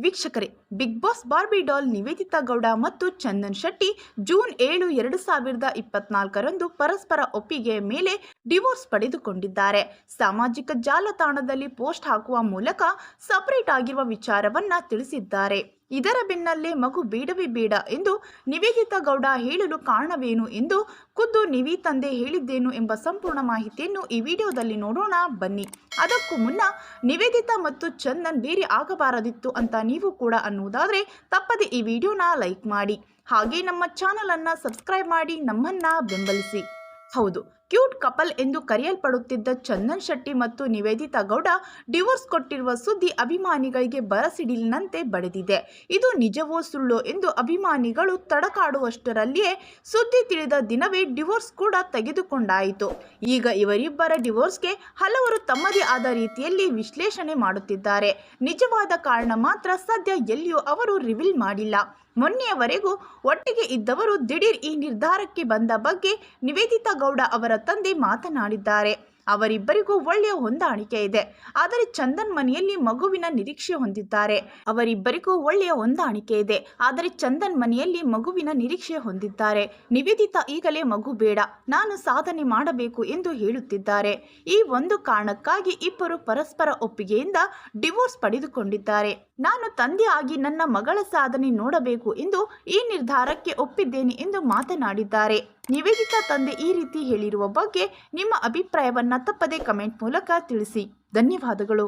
ವೀಕ್ಷಕರೇ, Bigg Boss Barbie doll Nivedita Gowda ಮತ್ತು Chandan Shetty June 7, 2024ರಂದು ಪರಸ್ಪರ ಒಪ್ಪಿಗೆಯ ಮೇಲೆ ಡಿವೋರ್ಸ್ ಪಡೆದುಕೊಂಡಿದ್ದಾರೆ. ಸಾಮಾಜಿಕ ಜಾಲತಾಣದಲ್ಲಿ ಪೋಸ್ಟ್ ಹಾಕುವ ಮೂಲಕ ಸಪರೇಟ್ ಆಗಿರುವ ವಿಚಾರವನ್ನ ತಿಳಿಸಿದ್ದಾರೆ. ಇದರ ಬೆನ್ನಲ್ಲೇ ಮಗು ಬೇಡವೇ ಬೇಡ ಎಂದು ನಿವೇದಿತಾ ಗೌಡ ಹೇಳಲು ಕಾರಣವೇನು ಎಂದು ಖುದ್ದು ನಿವಿ ತಂದೆ ಹೇಳಿದ್ದೇನು ಎಂಬ ಸಂಪೂರ್ಣ ಮಾಹಿತಿಯನ್ನು ಈ ವಿಡಿಯೋದಲ್ಲಿ ನೋಡೋಣ ಬನ್ನಿ. ಅದಕ್ಕೂ ಮುನ್ನ ನಿವೇದಿತಾ ಮತ್ತು ಚಂದನ್ ಬೇರೆ ಆಗಬಾರದಿತ್ತು ಅಂತ ನೀವು ಕೂಡ ಅನ್ನುವುದಾದರೆ ತಪ್ಪದೆ ಈ ವಿಡಿಯೋನ ಲೈಕ್ ಮಾಡಿ, ಹಾಗೆ ನಮ್ಮ ಚಾನಲ್ ಅನ್ನ ಸಬ್ಸ್ಕ್ರೈಬ್ ಮಾಡಿ ನಮ್ಮನ್ನ ಬೆಂಬಲಿಸಿ. ಹೌದು, ಕ್ಯೂಟ್ ಕಪಲ್ ಎಂದು ಕರೆಯಲ್ಪಡುತ್ತಿದ್ದ ಚಂದನ್ ಶೆಟ್ಟಿ ಮತ್ತು ನಿವೇದಿತಾ ಗೌಡ ಡಿವೋರ್ಸ್ ಕೊಟ್ಟಿರುವ ಸುದ್ದಿ ಅಭಿಮಾನಿಗಳಿಗೆ ಬರಸಿಡಿಲಿನಂತೆ ಬಡಿದಿದೆ. ಇದು ನಿಜವೋ ಸುಳ್ಳೋ ಎಂದು ಅಭಿಮಾನಿಗಳು ತಡಕಾಡುವಷ್ಟರಲ್ಲಿಯೇ ಸುದ್ದಿ ತಿಳಿದ ದಿನವೇ ಡಿವೋರ್ಸ್ ಕೂಡ ತೆಗೆದುಕೊಂಡಾಯಿತು. ಈಗ ಇವರಿಬ್ಬರ ಡಿವೋರ್ಸ್ಗೆ ಹಲವರು ತಮ್ಮದೇ ಆದ ರೀತಿಯಲ್ಲಿ ವಿಶ್ಲೇಷಣೆ ಮಾಡುತ್ತಿದ್ದಾರೆ. ನಿಜವಾದ ಕಾರಣ ಮಾತ್ರ ಸದ್ಯ ಎಲ್ಲಿಯೂ ಅವರು ರಿವೀಲ್ ಮಾಡಿಲ್ಲ. ಮೊನ್ನೆಯವರೆಗೂ ಒಟ್ಟಿಗೆ ಇದ್ದವರು ದಿಢೀರ್ ಈ ನಿರ್ಧಾರಕ್ಕೆ ಬಂದ ಬಗ್ಗೆ ನಿವೇದಿತಾ ಗೌಡ ಅವರ ತಂದೆ ಮಾತನಾಡಿದ್ದಾರೆ. ಅವರಿಬ್ಬರಿಗೂ ಒಳ್ಳೆಯ ಹೊಂದಾಣಿಕೆ ಇದೆ, ಆದರೆ ಚಂದನ್ ಮನೆಯಲ್ಲಿ ಮಗುವಿನ ನಿರೀಕ್ಷೆ ಹೊಂದಿದ್ದಾರೆ. ನಿವೇದಿತಾ ಈಗಲೇ ಮಗು ಬೇಡ, ನಾನು ಸಾಧನೆ ಮಾಡಬೇಕು ಎಂದು ಹೇಳುತ್ತಿದ್ದಾರೆ. ಈ ಒಂದು ಕಾರಣಕ್ಕಾಗಿ ಇಬ್ಬರು ಪರಸ್ಪರ ಒಪ್ಪಿಗೆಯಿಂದ ಡಿವೋರ್ಸ್ ಪಡೆದುಕೊಂಡಿದ್ದಾರೆ. ನಾನು ತಂದೆ ಆಗಿ ನನ್ನ ಮಗಳ ಸಾಧನೆ ನೋಡಬೇಕು ಎಂದು ಈ ನಿರ್ಧಾರಕ್ಕೆ ಒಪ್ಪಿದ್ದೇನೆ ಎಂದು ಮಾತನಾಡಿದ್ದಾರೆ. ನಿವೇದಿತಾ ತಂದೆ ಈ ರೀತಿ ಹೇಳಿರುವ ಬಗ್ಗೆ ನಿಮ್ಮ ಅಭಿಪ್ರಾಯವನ್ನ ತಪ್ಪದೆ ಕಮೆಂಟ್ ಮೂಲಕ ತಿಳಿಸಿ. ಧನ್ಯವಾದಗಳು.